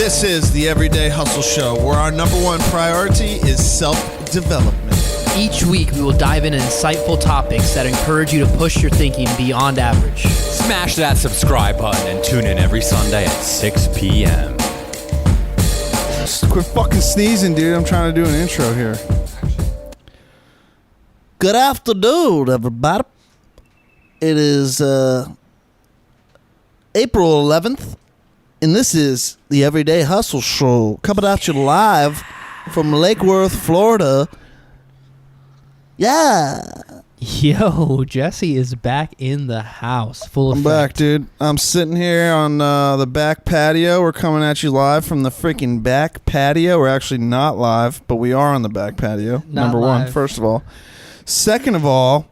This is the Everyday Hustle Show, where our number one priority is self-development. Each week, we will dive into insightful topics that encourage you to push your thinking beyond average. Smash that subscribe button and tune in every Sunday at 6 p.m. Quit fucking sneezing, dude. I'm trying to do an intro here. Good afternoon, everybody. It is April 11th, and this is the Everyday Hustle Show, coming at you live from Lake Worth, Florida. Yeah. Yo, Jesse is back in the house. Full I'm effect. back, dude. I'm sitting here on the back patio. We're coming at you live from the freaking back patio. We're actually not live, but we are on the back patio. Number one, first of all. Second of all,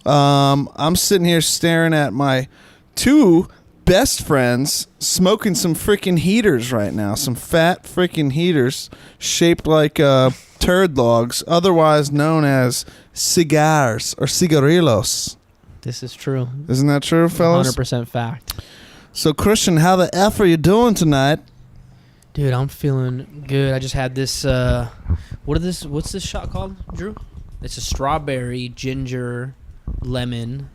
I'm sitting here staring at my two best friends smoking some freaking heaters right now. Some fat freaking heaters shaped like turd logs, otherwise known as cigars or cigarillos. This is true. Isn't that true, fellas? 100% fact. So, Christian, how the F are you doing tonight? Dude, I'm feeling good. I just had this, what's this shot called, Drew? It's a strawberry, ginger, lemon,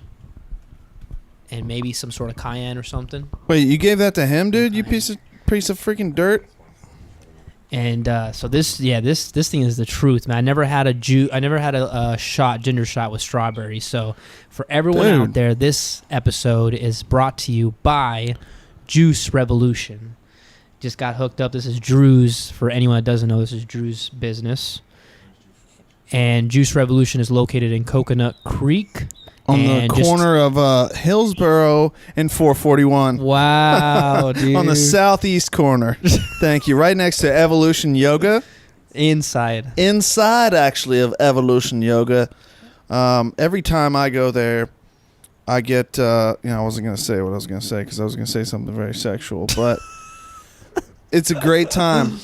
and maybe some sort of cayenne or something. Wait, you gave that to him, dude? You piece of freaking dirt? And so this thing is the truth, man. I never had a ginger shot with strawberry. So for everyone out there, this episode is brought to you by Juice Revolution. Just got hooked up. This is Drew's. For anyone that doesn't know, this is Drew's business. And Juice Revolution is located in Coconut Creek. On the corner of Hillsborough and 441. Wow, dude. On the southeast corner. Thank you. Right next to Evolution Yoga. Inside, actually, of Evolution Yoga. Every time I go there, I get, I wasn't going to say what I was going to say because I was going to say something very sexual, but it's a great time.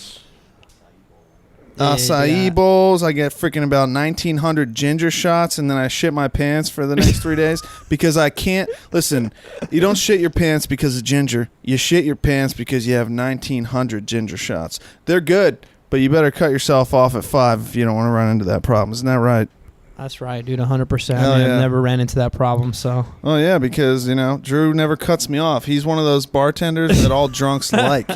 Acai bowls. I get freaking about 1,900 ginger shots, and then I shit my pants for the next 3 days because I can't. Listen, you don't shit your pants because of ginger. You shit your pants because you have 1,900 ginger shots. They're good, but you better cut yourself off at 5 if you don't want to run into that problem. Isn't that right? That's right, dude. 100%. Yeah. I've never ran into that problem, so. Oh yeah, because Drew never cuts me off. He's one of those bartenders that all drunks like.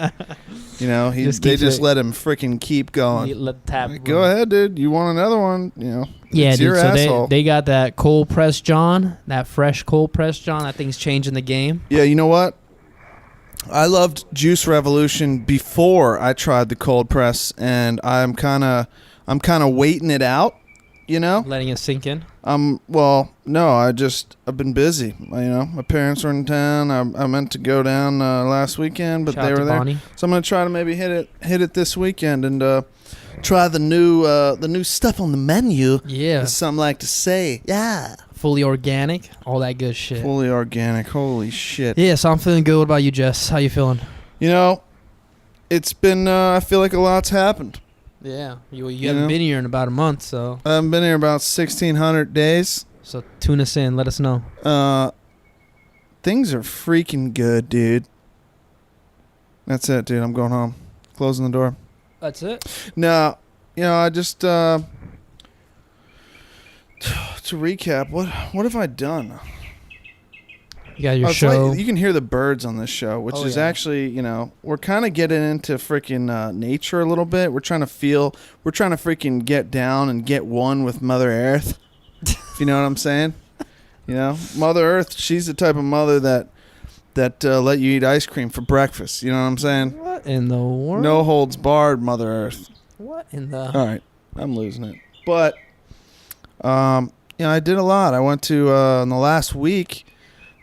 They just let him freaking keep going. Let the tap Go ahead, dude. You want another one? Yeah, it's dude. your So asshole. they got that cold press John, that fresh cold press John. That thing's changing the game. Yeah, you know what? I loved Juice Revolution before I tried the cold press, and I'm kind of waiting it out. Letting it sink in. No, I've been busy. My parents were in town. I meant to go down last weekend, but Shout they out were to there. Bonnie. So I'm gonna try to maybe hit it this weekend and try the new stuff on the menu. Yeah. As some like to say. Yeah. Fully organic, all that good shit. Fully organic. Holy shit. Yeah, so I'm feeling good. What about you, Jess? How you feeling? It's been. I feel like a lot's happened. Yeah, you haven't been here in about a month, so. I haven't been here about 1,600 days. So tune us in. Let us know. Things are freaking good, dude. That's it, dude. I'm going home. Closing the door. That's it? No, I just to recap, what have I done? You got your show. You can hear the birds on this show, which is actually, we're kind of getting into freaking nature a little bit. We're trying to freaking get down and get one with Mother Earth. If you know what I'm saying? Mother Earth, she's the type of mother that let you eat ice cream for breakfast. You know what I'm saying? What in the world? No holds barred, Mother Earth. What in the... All right, I'm losing it. But, I did a lot. I went to, in the last week,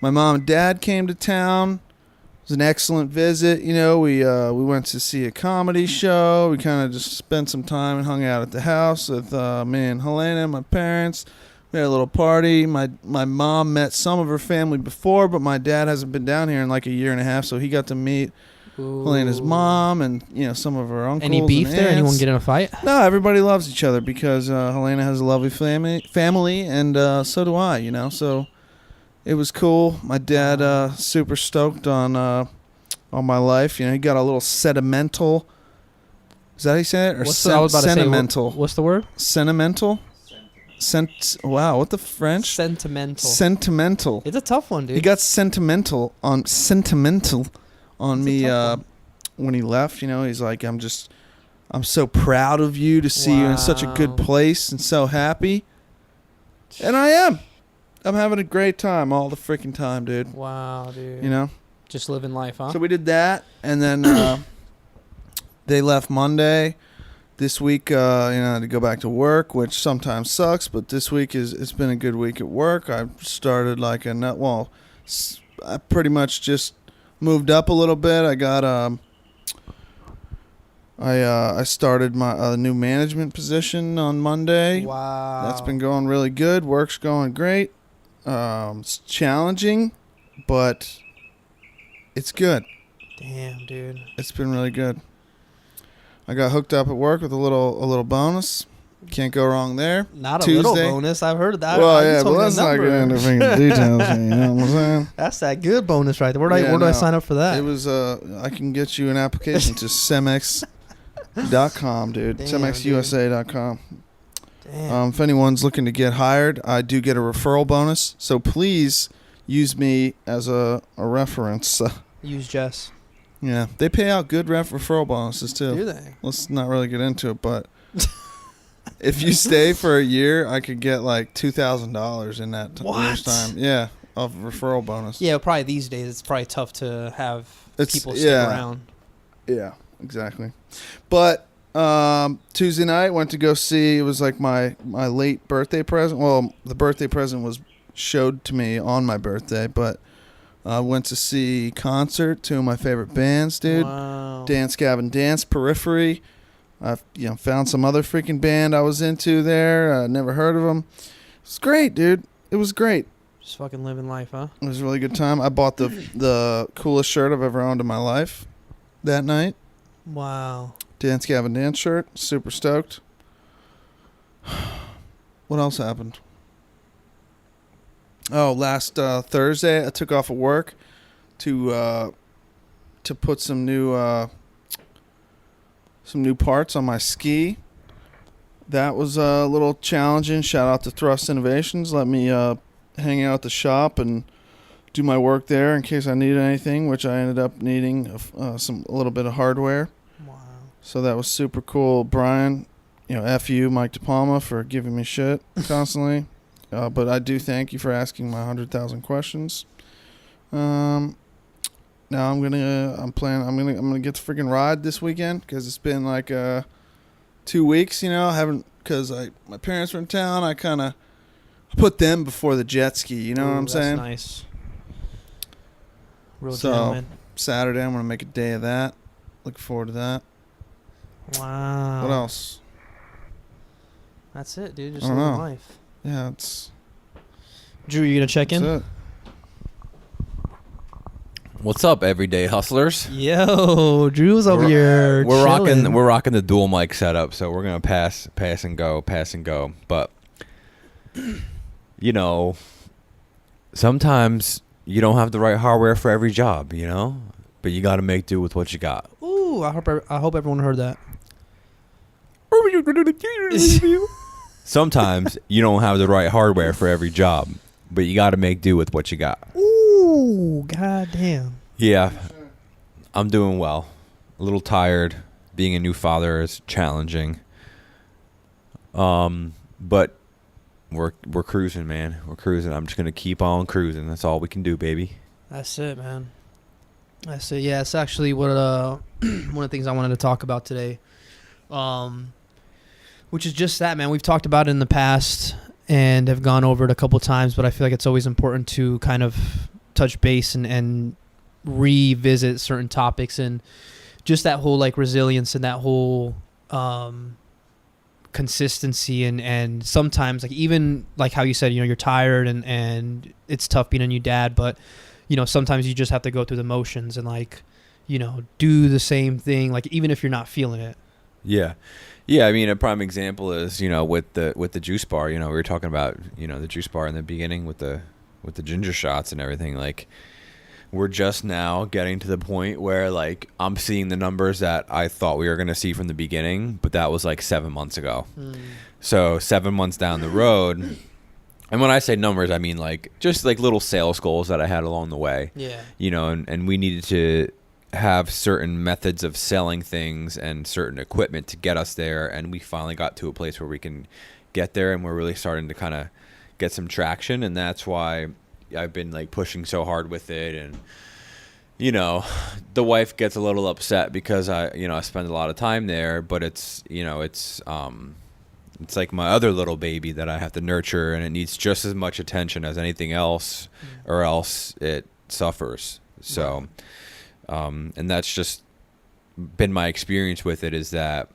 my mom and dad came to town. It was an excellent visit. We went to see a comedy show. We kind of just spent some time and hung out at the house with me and Helena and my parents. We had a little party. My mom met some of her family before, but my dad hasn't been down here in like a year and a half, so he got to meet Helena's mom and some of her uncles. Any beef and there? aunts. Anyone get in a fight? No, everybody loves each other because Helena has a lovely family, and so do I. So it was cool. My dad super stoked on all my life. You know, he got a little sentimental. Is that how you say it? Or I was about to say, sentimental? what's the word? Sentimental. Wow, what the French? Sentimental. Sentimental. It's a tough one, dude. He got sentimental on me when he left. You know, he's like, I'm so proud of you to see you in such a good place and so happy. And I am. I'm having a great time all the freaking time, dude. Wow, dude. You know? Just living life, huh? So we did that, and then they left Monday. This week, I had to go back to work, which sometimes sucks, but this week it's been a good week at work. I started I pretty much just moved up a little bit. I got I started my new management position on Monday. Wow. That's been going really good. Work's going great. It's challenging, but it's good. Damn, dude. It's been really good. I got hooked up at work with a little bonus. Can't go wrong there. Not a Tuesday. little bonus. I've heard of that. Well, yeah, but let's not get into freaking details. You know what I'm saying? That's that good bonus right there. Where do I sign up for that? It was. I can get you an application to Cemex.com, dude. Damn, CemexUSA.com. Damn. If anyone's looking to get hired, I do get a referral bonus. So please use me as a reference. Use Jess. Yeah, they pay out good referral bonuses too. Do they? Let's not really get into it, but if you stay for a year, I could get like $2,000 in that year's time. Yeah, of referral bonus. Yeah, probably these days it's probably tough to have people stick around. Yeah, exactly. But Tuesday night went to go see. It was like my late birthday present. Well, the birthday present was showed to me on my birthday, but. I went to see concert, two of my favorite bands, dude. Wow. Dance Gavin Dance, Periphery. I found some other freaking band I was into there. Never heard of them. It was great, dude. It was great. Just fucking living life, huh? It was a really good time. I bought the coolest shirt I've ever owned in my life that night. Wow. Dance Gavin Dance shirt. Super stoked. What else happened? Oh, last Thursday I took off of work to put some new parts on my ski. That was a little challenging. Shout out to Thrust Innovations. Let me hang out at the shop and do my work there in case I need anything, which I ended up needing a little bit of hardware. Wow. So that was super cool. Brian, F you, Mike DePalma, for giving me shit constantly. But I do thank you for asking my 100,000 questions. Now I'm gonna get the freaking ride this weekend because it's been like 2 weeks. Because my parents were in town. I kind of put them before the jet ski. You know what I'm saying? That's nice. Real so gentleman. Saturday I'm gonna make a day of that. Looking forward to that. Wow. What else? That's it, dude. Just I don't living know. life. Yeah, it's. Drew, you gonna check in? That's it. What's up, everyday hustlers? Yo, Drew's over here. We're chilling. rocking the dual mic setup, so we're gonna pass and go. But sometimes you don't have the right hardware for every job, but you got to make do with what you got. Ooh, I hope everyone heard that. Sometimes you don't have the right hardware for every job, but you got to make do with what you got. Ooh, goddamn. Yeah, I'm doing well. A little tired. Being a new father is challenging. But we're cruising, man. We're cruising. I'm just gonna keep on cruising. That's all we can do, baby. That's it, man. That's it. Yeah, it's actually what one of the things I wanted to talk about today. Which is just that, man. We've talked about it in the past and have gone over it a couple times, but I feel like it's always important to kind of touch base and revisit certain topics and just that whole like resilience and that whole consistency and sometimes like even like how you said, you're tired and it's tough being a new dad, but sometimes you just have to go through the motions and like, do the same thing, like even if you're not feeling it. Yeah. Yeah, I mean, a prime example is, with the juice bar, we were talking about, the juice bar in the beginning with the ginger shots and everything. Like, we're just now getting to the point where like I'm seeing the numbers that I thought we were going to see from the beginning, but that was like 7 months ago. So 7 months down the road, and when I say numbers, I mean like just like little sales goals that I had along the way. Yeah. You know, and we needed to have certain methods of selling things and certain equipment to get us there, and we finally got to a place where we can get there, and we're really starting to kind of get some traction, and that's why I've been like pushing so hard with it. And you know, the wife gets a little upset because I spend a lot of time there, but it's like my other little baby that I have to nurture, and it needs just as much attention as anything else, or else it suffers. So and that's just been my experience with it, is that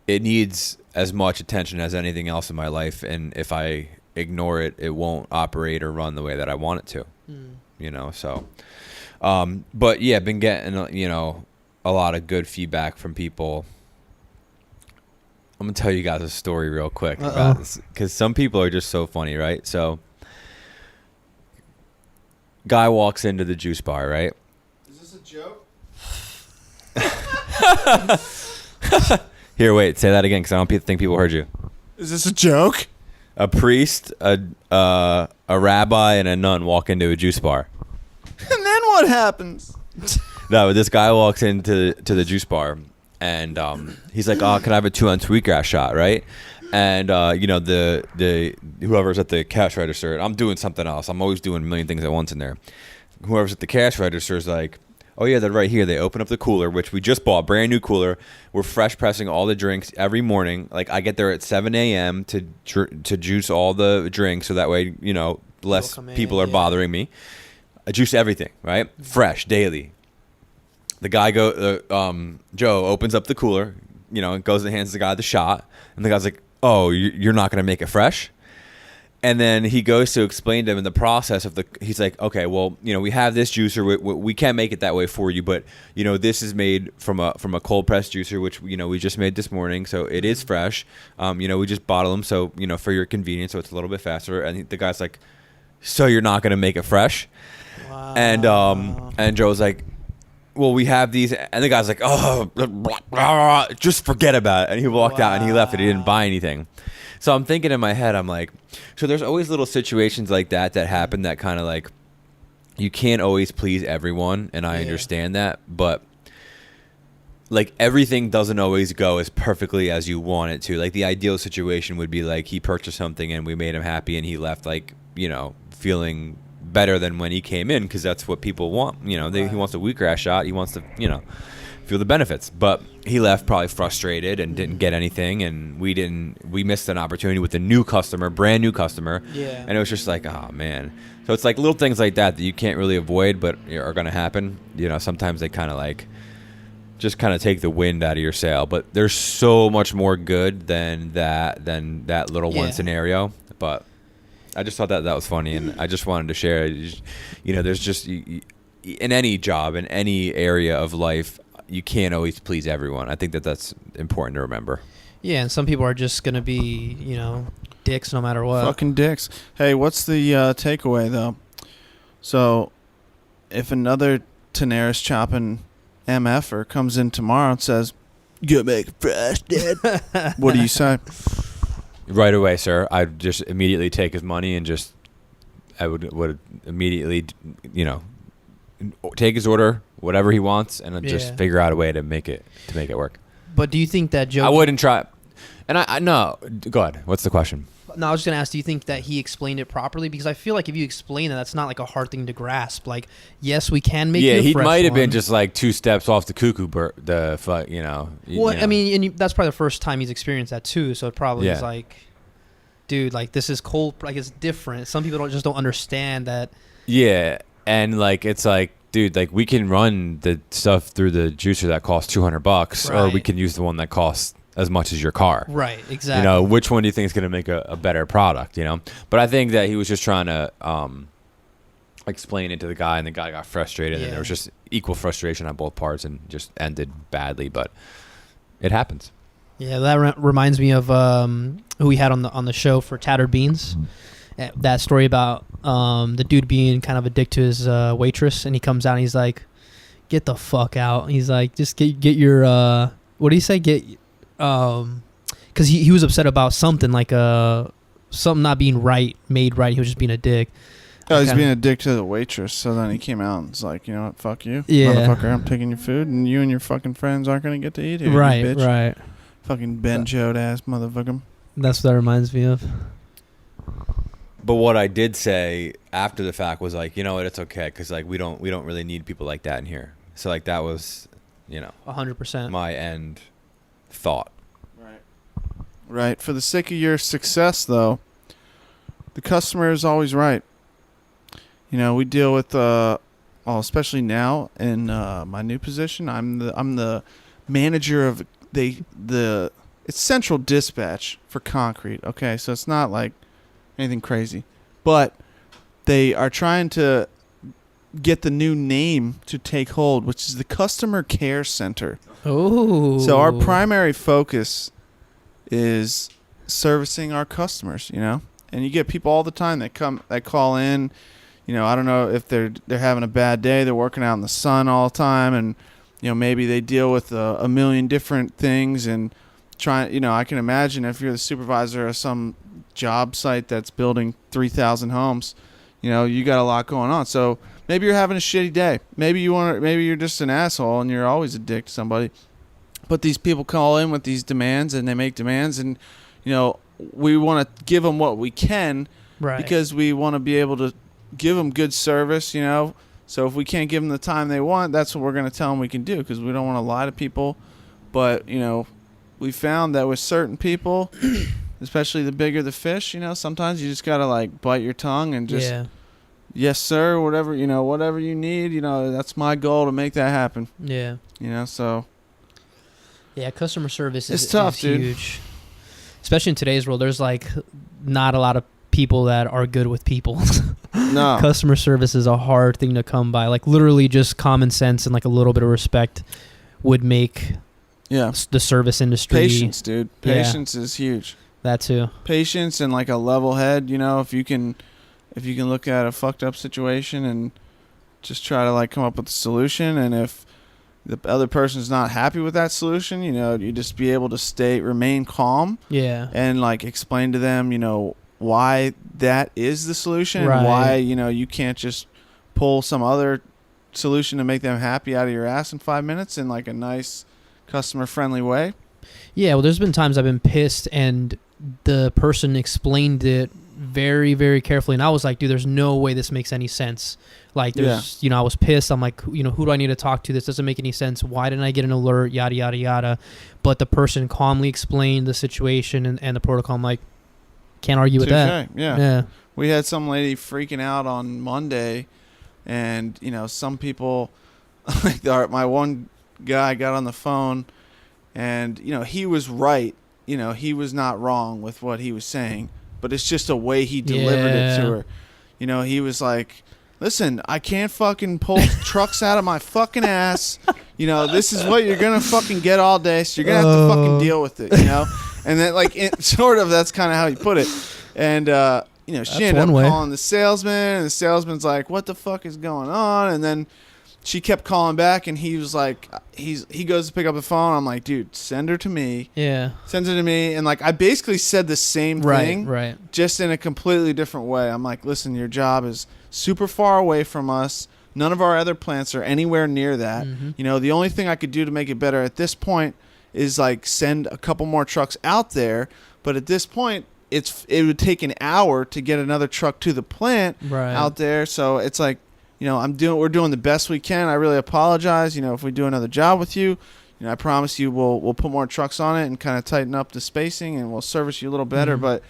it needs as much attention as anything else in my life, and if I ignore it, it won't operate or run the way that I want it to. You know, so but yeah, I've been getting a lot of good feedback from people. I'm gonna tell you guys a story real quick about this, because some people are just so funny, right? So guy walks into the juice bar, right? Is this a joke? Here, wait, say that again, because I don't think people heard you. Is this a joke? A priest, a rabbi, and a nun walk into a juice bar. And then what happens? No, this guy walks into the juice bar, and he's like, "Oh, can I have a 2-ounce wheatgrass shot?" Right? And the whoever's at the cash register, I'm doing something else. I'm always doing a million things at once in there. Whoever's at the cash register is like, "Oh yeah, they're right here." They open up the cooler, which we just bought, brand new cooler. We're fresh pressing all the drinks every morning. Like I get there at 7 a.m. to juice all the drinks, so that way less people are bothering me. I juice everything, right? Fresh daily. The guy Joe opens up the cooler, and goes and hands the guy the shot, and the guy's like, "Oh, you're not gonna make it fresh?" And then he goes to explain to him in the process of he's like, "Okay, well, we have this juicer. We can't make it that way for you, but this is made from a cold press juicer, which we just made this morning, so it is fresh. We just bottle them, so for your convenience, so it's a little bit faster." And the guy's like, "So you're not gonna make it fresh?" Wow. And Joe's like, "Well, we have these," and the guy's like, "Oh, just forget about it." And he walked out and he left, and he didn't buy anything. So I'm thinking in my head, I'm like, so there's always little situations like that happen that kind of like, you can't always please everyone, and I understand that, but like everything doesn't always go as perfectly as you want it to. Like the ideal situation would be like he purchased something and we made him happy, and he left like, feeling better than when he came in, because that's what people want. He wants a wheatgrass shot. He wants to, feel the benefits. But he left probably frustrated and didn't get anything, and we missed an opportunity with a new customer, brand new customer. Yeah. And it was just like, oh man. So it's like little things like that you can't really avoid, but are going to happen. Sometimes they kind of like just kind of take the wind out of your sail. But there's so much more good than that little one scenario. But I just thought that was funny, and I just wanted to share. There's just in any job, in any area of life, you can't always please everyone. I think that's important to remember. Yeah, and some people are just gonna be, dicks no matter what. Fucking dicks. Hey, what's the takeaway though? So, if another Tenaris chopping MFer comes in tomorrow and says, "You gotta make it fresh, Dad," what do you say? Right away, sir. I'd just immediately take his money and I would immediately, take his order, whatever he wants, and I'd just figure out a way to make it work. But do you think that Joe? I wouldn't try. And I no. Go ahead. What's the question? No, I was just gonna ask. Do you think that he explained it properly? Because I feel like if you explain it, that's not like a hard thing to grasp. Like, yes, we can make. Yeah, it a he fresh might have one. been just like 2 steps off the cuckoo bird. Well, I mean, and that's probably the first time he's experienced that too. So it probably is like, dude, like this is cold. Like it's different. Some people don't understand that. Yeah, and like it's like, dude, like we can run the stuff through the juicer that costs $200, or we can use the one that costs as much as your car. Right, exactly. Which one do you think is going to make a better product, But I think that he was just trying to explain it to the guy, and the guy got frustrated, and there was just equal frustration on both parts, and just ended badly, but it happens. Yeah, that reminds me of who we had on the show for Tattered Beans. That story about the dude being kind of a dick to his waitress, and he comes out and he's like, "Get the fuck out!" He's like, "Just get your what do you say? Get because he was upset about something like something not being made right. He was just being a dick." Oh, he's being a dick to the waitress. So then he came out and was like, you know what, fuck you, yeah, motherfucker. I'm taking your food, and you and your fucking friends aren't gonna get to eat here, right, you bitch. right. Fucking benjoed ass motherfucker. That's what that reminds me of. But what I did say after the fact was like, you know what, it's okay, because like we don't really need people like that in here. So like that was, 100%. my end thought. Right. For the sake of your success, though, the customer is always right. We deal with, especially now in my new position. I'm the manager of it's central dispatch for concrete. Okay, so it's not like anything crazy, but they are trying to get the new name to take hold, which is the customer care center. Oh, so our primary focus is servicing our customers, and you get people all the time that call in. I don't know if they're having a bad day. They're working out in the sun all the time, and maybe they deal with a million different things and I can imagine if you're the supervisor of some job site that's building 3,000 homes, you got a lot going on. So maybe you're having a shitty day. Maybe you're just an asshole and you're always a dick to somebody. But these people call in with these demands and they make demands, and we want to give them what we can, right, because we want to be able to give them good service, So if we can't give them the time they want, that's what we're going to tell them we can do, because we don't want to lie to people. But, we found that with certain people, especially the bigger the fish, sometimes you just got to like bite your tongue and just, yes, sir, whatever you need, that's my goal to make that happen. Yeah. So. Yeah, customer service is tough, is dude. huge. Especially in today's world, there's like not a lot of people that are good with people. No. Customer service is a hard thing to come by. Like literally just common sense and like a little bit of respect would make the service industry. Patience, dude. Patience is huge. That too. Patience and like a level head, if you can look at a fucked up situation and just try to like come up with a solution, and if the other person's not happy with that solution, you just be able to remain calm. Yeah. And like explain to them, why that is the solution, right, and why, you can't just pull some other solution to make them happy out of your ass in 5 minutes in like a nice customer friendly way. Yeah, well, there's been times I've been pissed and the person explained it very, very carefully, and I was like, dude, there's no way this makes any sense. Like, there's, I was pissed. I'm like, who do I need to talk to? This doesn't make any sense. Why didn't I get an alert? Yada, yada, yada. But the person calmly explained the situation and the protocol. I'm like, can't argue with that. Yeah. We had some lady freaking out on Monday, and, some people, like my one guy got on the phone, and, he was right. He was not wrong with what he was saying, but it's just a way he delivered it to her. He was like, listen, I can't fucking pull trucks out of my fucking ass. This is what you're going to fucking get all day, so you're going to have to fucking deal with it, And then, like, that's kind of how he put it. And, she ended up calling the salesman, and the salesman's like, what the fuck is going on? And then she kept calling back, and he was like, he goes to pick up the phone. I'm like, dude, send her to me. Yeah. Sends her to me. And, like, I basically said the same thing. Right. Just in a completely different way. I'm like, listen, your job is super far away from us. None of our other plants are anywhere near that. Mm-hmm. The only thing I could do to make it better at this point is, like, send a couple more trucks out there. But at this point, it would take an hour to get another truck to the plant out there. So it's like, we're doing the best we can. I really apologize. If we do another job with you, I promise you we'll put more trucks on it and kind of tighten up the spacing, and we'll service you a little better. Mm-hmm. But,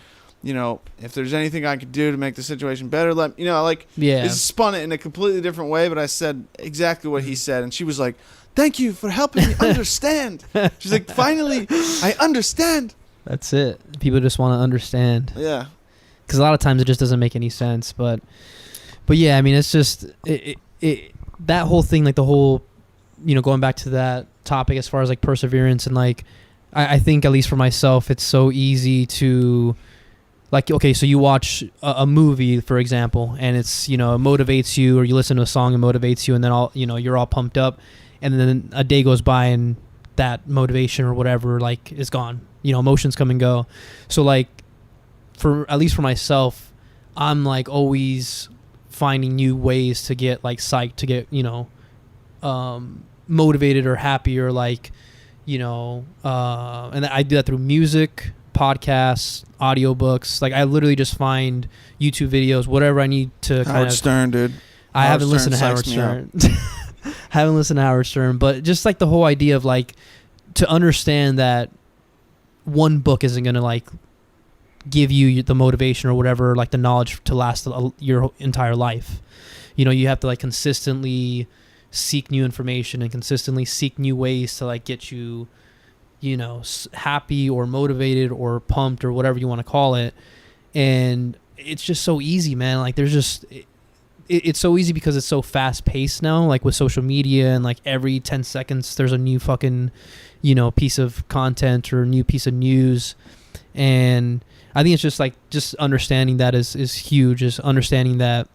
if there's anything I could do to make the situation better, this spun it in a completely different way, but I said exactly what he said. And she was like, thank you for helping me understand. She's like, finally, I understand. That's it. People just want to understand. Yeah. Because a lot of times it just doesn't make any sense. But yeah, I mean, it's just that whole thing, like the whole, going back to that topic as far as like perseverance and like, I think at least for myself, it's so easy to Like, okay, so you watch a movie, for example, and it's, it motivates you, or you listen to a song and motivates you, and then you're all pumped up, and then a day goes by and that motivation or whatever, like, is gone. Emotions come and go. So, like, at least for myself, I'm, like, always finding new ways to get, like, psyched, to get, motivated or happy, or, like, and I do that through music, podcasts, audiobooks. Like, I literally just find YouTube videos, whatever I need to Howard Stern, dude. I haven't listened to Howard Stern. Haven't listened to Howard Stern, but just like the whole idea of, like, to understand that one book isn't going to, like, give you the motivation or whatever, like, the knowledge to last your entire life. You have to, like, consistently seek new information and consistently seek new ways to, like, get you happy or motivated or pumped or whatever you want to call it. And it's just so easy, man. Like, there's just it's so easy because it's so fast paced now, like with social media, and like every 10 seconds there's a new fucking piece of content or a new piece of news. And I think it's just like, just understanding that is huge, is understanding that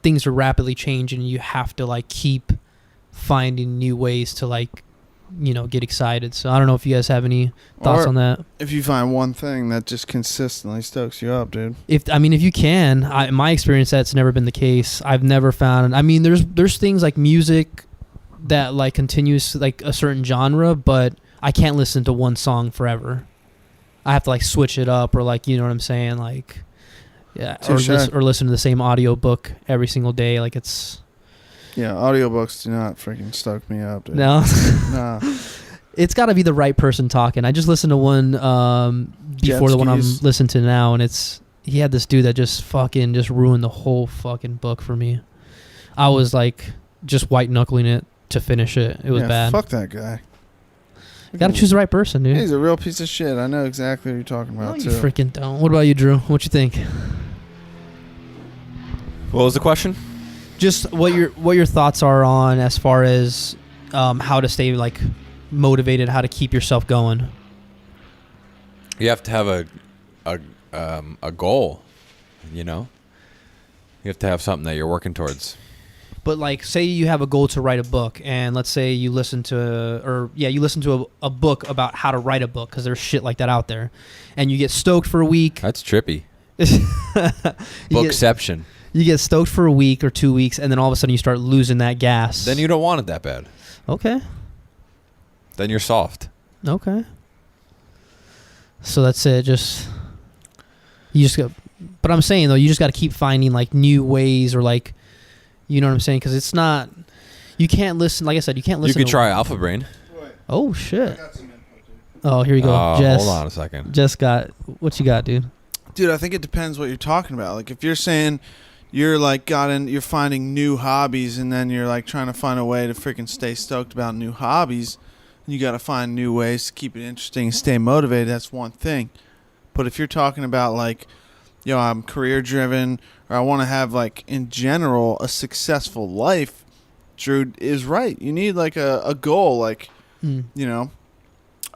things are rapidly changing, and you have to, like, keep finding new ways to, like, get excited. So I don't know if you guys have any thoughts on that. If you find one thing that just consistently stokes you up, dude. If you can, in my experience, that's never been the case. I've never found. There's things like music that, like, continues, like, a certain genre, but I can't listen to one song forever. I have to, like, switch it up, or, like, you know what I'm saying, like, yeah, or listen to the same audiobook every single day. Like, it's. Yeah, audiobooks do not freaking stoke me up, dude. No. Nah. It's got to be the right person talking. I just listened to one before the one I'm listening to now, and he had this dude that just ruined the whole fucking book for me. I was, like, just white knuckling it to finish it. It was bad. Fuck that guy. You gotta choose the right person, dude. He's a real piece of shit. I know exactly what you're talking about, no, too. You freaking don't. What about you, Drew? What you think? What was the question? Just what your thoughts are on, as far as how to stay, like, motivated, how to keep yourself going. You have to have a goal, You have to have something that you're working towards. But, like, say you have a goal to write a book, and let's say you listen to a book about how to write a book, because there's shit like that out there, and you get stoked for a week. That's trippy. Bookception. You get stoked for a week or 2 weeks, and then all of a sudden you start losing that gas. Then you don't want it that bad. Okay. Then you're soft. Okay. So that's it. You just go. But I'm saying, though, you just got to keep finding, like, new ways, or, like, you know what I'm saying? Because it's not. You can't listen. Like I said, you can't listen. You could try Alpha Brain. Oh shit. Oh, here you go. Jess, hold on a second. Jess got what you got, dude? Dude, I think it depends what you're talking about. Like, if you're saying you're, like, you're finding new hobbies, and then you're, like, trying to find a way to freaking stay stoked about new hobbies, you got to find new ways to keep it interesting and stay motivated. That's one thing. But if you're talking about, like, I'm career driven, or I want to have, like, in general, a successful life, Drew is right. You need, like, a goal. Like, I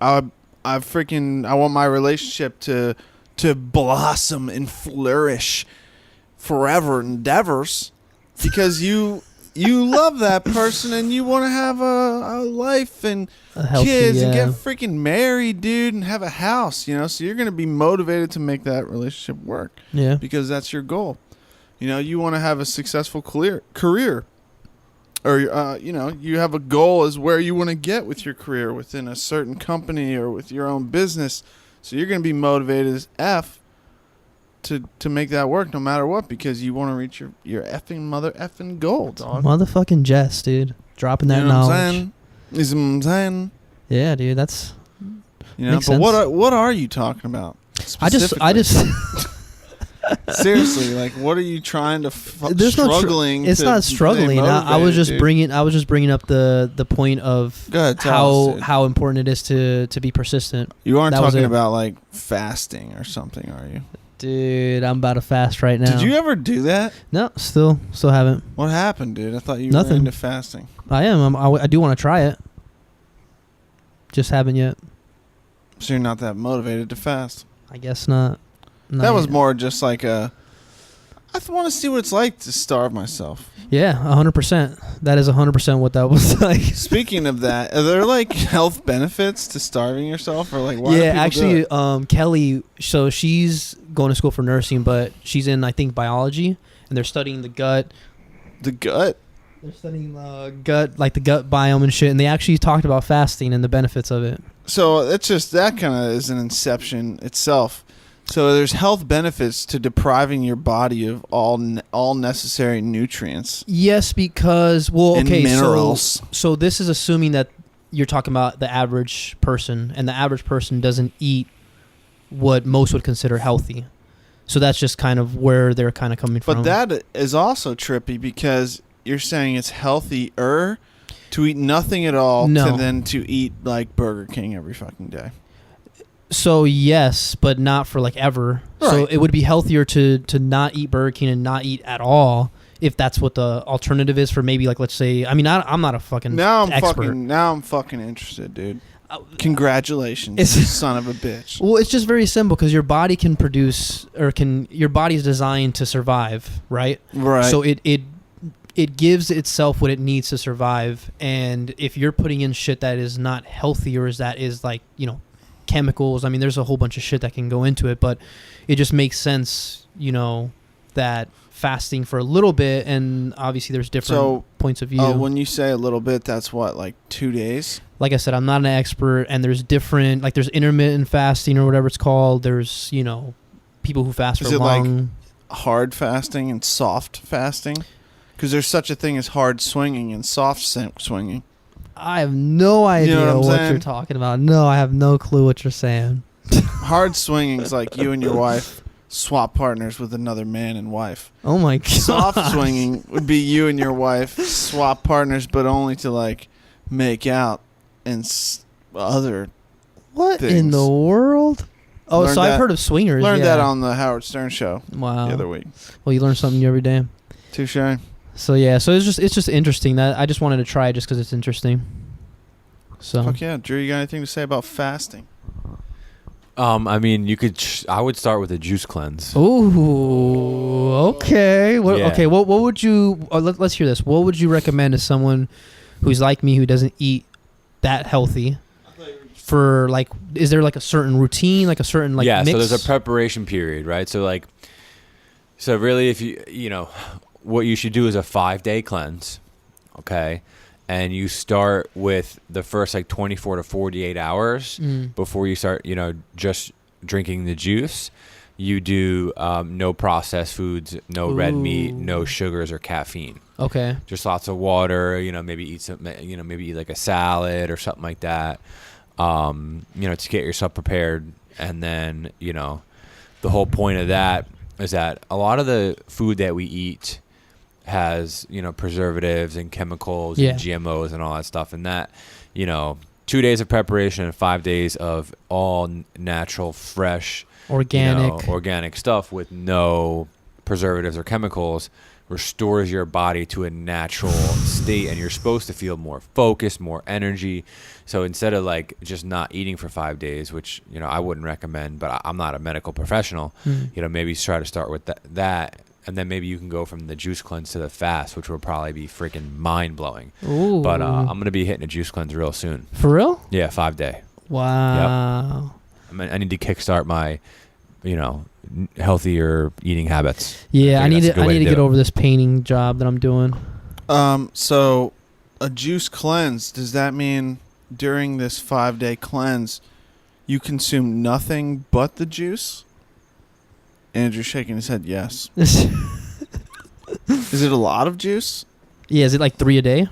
want my relationship to blossom and flourish forever endeavors, because you love that person, and you want to have a life and kids and get freaking married, dude, and have a house, so you're going to be motivated to make that relationship work, because that's your goal. You want to have a successful career, or you have a goal as where you want to get with your career within a certain company or with your own business, so you're going to be motivated as F to make that work no matter what, because you want to reach your effing mother effing goal, dog. Motherfucking Jess, dude. Dropping that knowledge. Is what I'm saying? Yeah, dude, that's but sense. What are you talking about? I just seriously, like, what are you trying to struggling? It's not struggling. I was just bringing up the point of how important it is to be persistent. You aren't talking about, like, fasting or something, are you? Dude, I'm about to fast right now. Did you ever do that? No, still haven't. What happened, dude? I thought you were into fasting. I am. I do want to try it. Just haven't yet. So you're not that motivated to fast? I guess not. That was more just like I want to see what it's like to starve myself. Yeah, 100%. That is 100% what that was like. Speaking of that, are there like health benefits to starving yourself, or like why do Yeah, people do actually, it? Kelly. So she's going to school for nursing, but she's in, I think, biology, and they're studying the gut. The gut. They're studying the gut, like the gut biome and shit, and they actually talked about fasting and the benefits of it. So it's just that kind of is an inception itself. So there's health benefits to depriving your body of all necessary nutrients. Yes, because And minerals. So this is assuming that you're talking about the average person, and the average person doesn't eat what most would consider healthy. So that's just kind of where they're kind of coming from. But that is also trippy because you're saying it's healthier to eat nothing at all than to eat like Burger King every fucking day. So yes, but not for like ever. Right. So it would be healthier to not eat Burger King and not eat at all if that's what the alternative is for maybe like, let's say, I mean, I'm not a fucking expert. Now I'm fucking interested, dude. Congratulations, you son of a bitch. Well, it's just very simple because your body can produce your body is designed to survive, right? Right. So it gives itself what it needs to survive, and if you're putting in shit that is not healthy or that is like, chemicals, I mean, there's a whole bunch of shit that can go into it, but it just makes sense, that fasting for a little bit, and obviously there's different points of view. When you say a little bit, that's what, like 2 days? Like I said, I'm not an expert, and there's different, like there's intermittent fasting or whatever it's called. There's, people who fast for long. Like hard fasting and soft fasting? Because there's such a thing as hard swinging and soft swinging. I have no idea what you're talking about. No, I have no clue what you're saying. Hard swinging is like you and your wife swap partners with another man and wife. Oh my god. Soft swinging would be you and your wife swap partners, but only to like make out and other what things. In the world? Oh, Learned so that- I've heard of swingers. Learned yeah. that on the Howard Stern show the Wow. other week. Well, you learn something new every day. Touche. So yeah, so it's just interesting that I just wanted to try it just because it's interesting. So Fuck yeah, Drew, you got anything to say about fasting? I mean, you could. I would start with a juice cleanse. ooh, okay. Yeah. Okay, what would you? Let's hear this. What would you recommend to someone who's like me who doesn't eat that healthy? For like, is there like a certain routine, like a certain like yeah, mix? so there's a preparation period, right? So really, if what you should do is a 5-day cleanse, okay? And you start with the first like 24 to 48 hours before you start, just drinking the juice. You do no processed foods, no red meat, no sugars or caffeine. Okay. Just lots of water, maybe eat some, maybe eat like a salad or something like that. To get yourself prepared. And then, the whole point of that is that a lot of the food that we eat has, preservatives and chemicals and GMOs and all that stuff. And that, 2 days of preparation and 5 days of all natural, fresh, organic stuff with no preservatives or chemicals restores your body to a natural state, and you're supposed to feel more focused, more energy. So instead of like just not eating for 5 days, which I wouldn't recommend, but I'm not a medical professional, maybe try to start with that, and then maybe you can go from the juice cleanse to the fast, which will probably be freaking mind blowing. Ooh. But I'm gonna be hitting a juice cleanse real soon. For real? Yeah, 5-day. Wow. Yep. I need to kickstart my, healthier eating habits. Yeah, I need to get it. over this painting job that I'm doing. So a juice cleanse, does that mean during this 5-day cleanse you consume nothing but the juice? Andrew's shaking his head yes. Is it a lot of juice? Yeah, is it like 3 a day?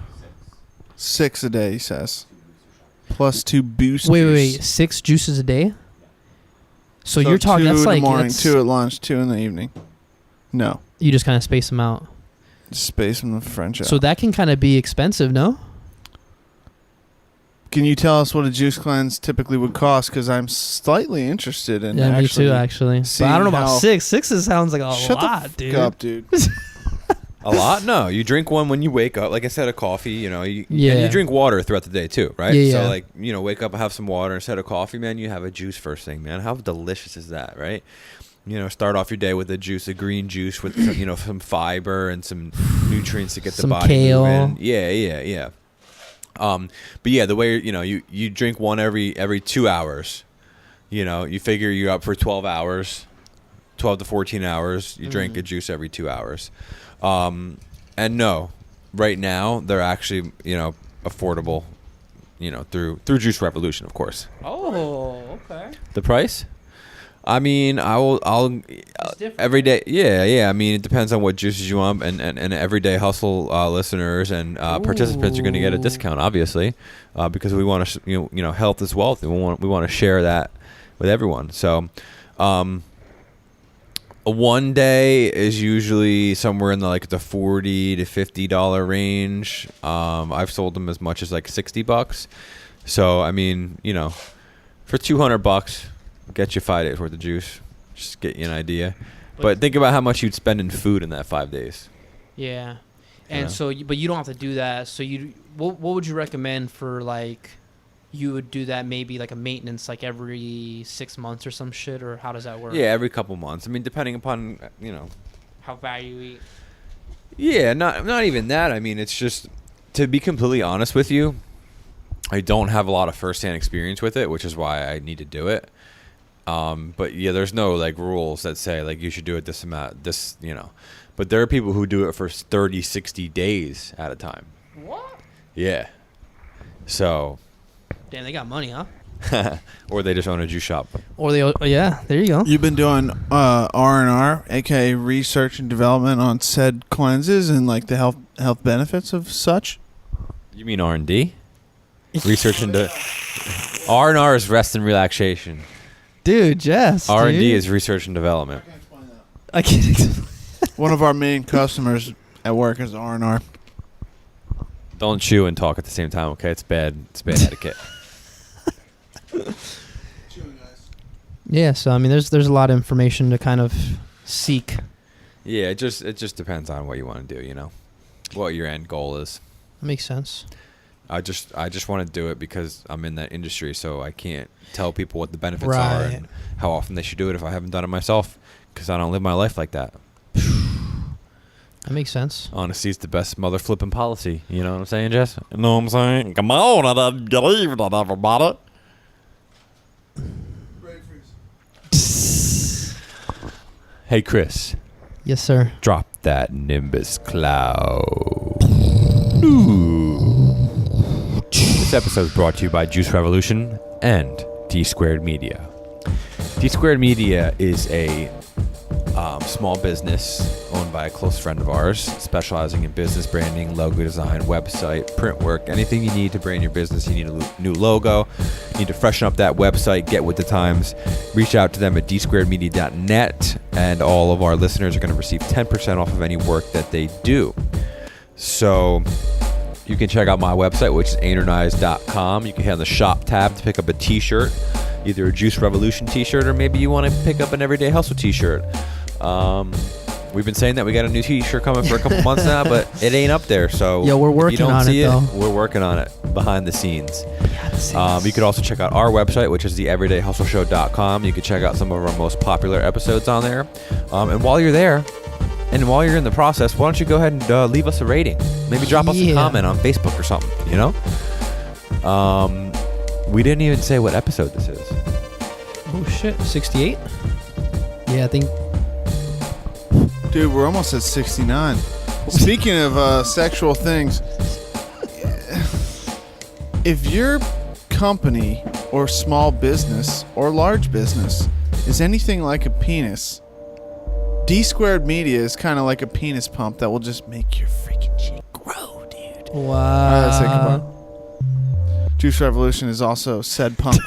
6 a day, he says. Plus 2 boost Wait. 6 juices a day? So you're talking, 2 that's in like the morning, that's- 2 at lunch, 2 in the evening. No. You just kind of space them out. Space from the French out. So that can kind of be expensive, no? Can you tell us what a juice cleanse typically would cost? Because I'm slightly interested in Yeah, me too, actually. But I don't know about 6. 6 sounds like a Shut lot, the fuck dude. up, dude. A lot? No, you drink one when you wake up. Like I said, a coffee. And you drink water throughout the day too, right? Yeah, so yeah. like wake up and have some water instead of coffee, man. You have a juice first thing, man. How delicious is that, right? start off your day with a green juice with some fiber and some nutrients to get the Some body kale. moving. Yeah. But yeah, the way you drink one every 2 hours. You figure you're up for 12 hours, 12 to 14 hours. You drink a juice every 2 hours. And no, right now they're actually affordable. Through Juice Revolution, of course. Oh, okay. The price? I mean, I'll different, every day. Yeah. I mean, it depends on what juices you want, and Everyday Hustle listeners and participants are going to get a discount, obviously, because we want to, health is wealth, and we want to share that with everyone. So, one day is usually somewhere in the $40 to $50 range. I've sold them as much as $60. So I mean, for $200. Get you 5 days worth of juice. Just get you an idea. But think about how much you'd spend in food in that 5 days. Yeah. And but you don't have to do that. So what would you recommend for you would do that maybe a maintenance every 6 months or some shit, or how does that work? Yeah, every couple months. I mean, depending upon, how fat you eat. Yeah, not even that. I mean, it's just, to be completely honest with you, I don't have a lot of firsthand experience with it, which is why I need to do it. But yeah, there's no rules that say you should do it this amount, but there are people who do it for 30, 60 days at a time. What? Yeah. So. Damn, they got money, huh? Or they just own a juice shop. Or yeah, there you go. You've been doing R&R, aka research and development on said cleanses and the health benefits of such. You mean R&D? Research into R&R is rest and relaxation. Dude, Jess. R&D is research and development. I can't explain. One of our main customers at work is R&R. Don't chew and talk at the same time, okay? It's bad etiquette. Yeah, so I mean, there's a lot of information to kind of seek. Yeah, it just depends on what you want to do, what your end goal is. That makes sense. I just want to do it because I'm in that industry, so I can't tell people what the benefits Right. are and how often they should do it if I haven't done it myself, because I don't live my life like that. That makes sense. Honesty is the best mother flipping policy. You know what I'm saying, Jess? You know what I'm saying? Come on, I don't believe that everybody. Hey, Chris. Yes, sir. Drop that Nimbus cloud. Ooh. This episode is brought to you by Juice Revolution and D Squared Media. D Squared Media is a small business owned by a close friend of ours, specializing in business branding, logo design, website, print work, anything you need to brand your business. You need a new logo, you need to freshen up that website, get with the times. Reach out to them at dsquaredmedia.net, and all of our listeners are going to receive 10% off of any work that they do. So you can check out my website, which is ainernize.com. You can hit on the shop tab to pick up a t-shirt, either a Juice Revolution t-shirt, or maybe you want to pick up an Everyday Hustle t-shirt. We've been saying that we got a new t-shirt coming for a couple months now, but it ain't up there. So Yo, we're working if you don't on see it, though. We're working on it behind the scenes. You could also check out our website, which is the everydayhustleshow.com. You can check out some of our most popular episodes on there. And while you're there, and while you're in the process, why don't you go ahead and leave us a rating? Maybe drop us a comment on Facebook or something, We didn't even say what episode this is. Oh, shit. 68? Yeah, I think. Dude, we're almost at 69. Speaking of sexual things, if your company or small business or large business is anything like a penis, D Squared Media is kind of like a penis pump that will just make your freaking shit grow, dude. Wow. All right, let's think about it. Juice Revolution is also said pump.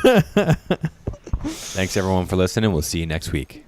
Thanks, everyone, for listening. We'll see you next week.